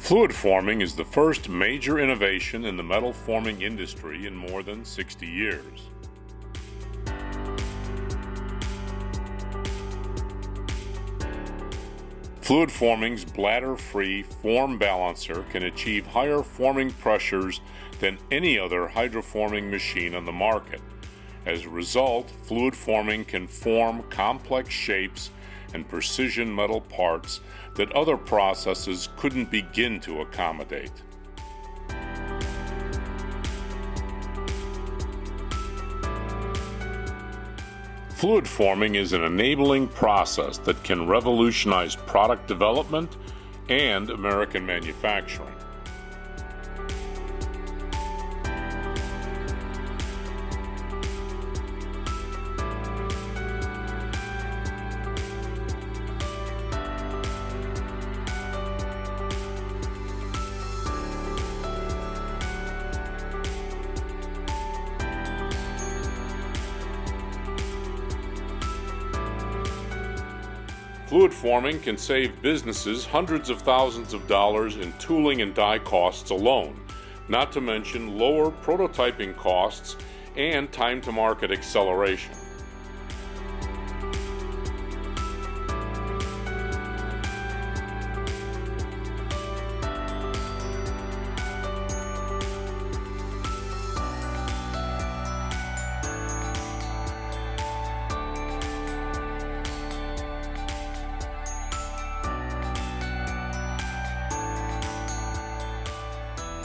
Fluid forming is the first major innovation in the metal forming industry in more than 60 years. Fluid forming's bladder-free form balancer can achieve higher forming pressures than any other hydroforming machine on the market. As a result, fluid forming can form complex shapes and precision metal parts that other processes couldn't begin to accommodate. Fluid forming is an enabling process that can revolutionize product development and American manufacturing. Fluid forming can save businesses hundreds of thousands of dollars in tooling and die costs alone, not to mention lower prototyping costs and time to market acceleration.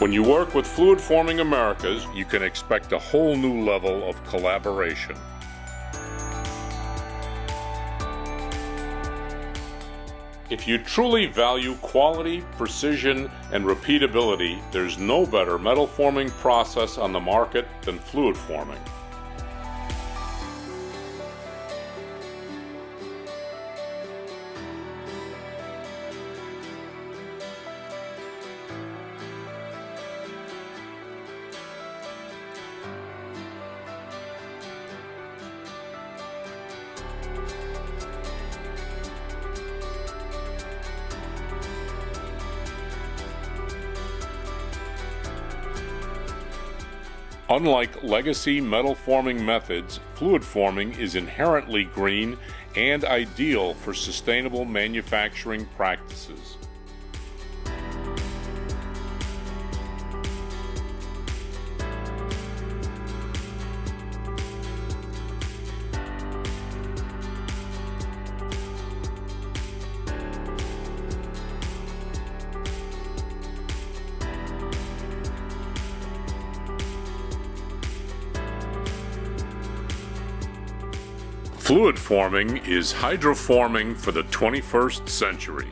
When you work with Fluid Forming Americas, you can expect a whole new level of collaboration. If you truly value quality, precision, and repeatability, there's no better metal forming process on the market than fluid forming. Unlike legacy metal forming methods, fluid forming is inherently green and ideal for sustainable manufacturing practices. Fluid forming is hydroforming for the 21st century.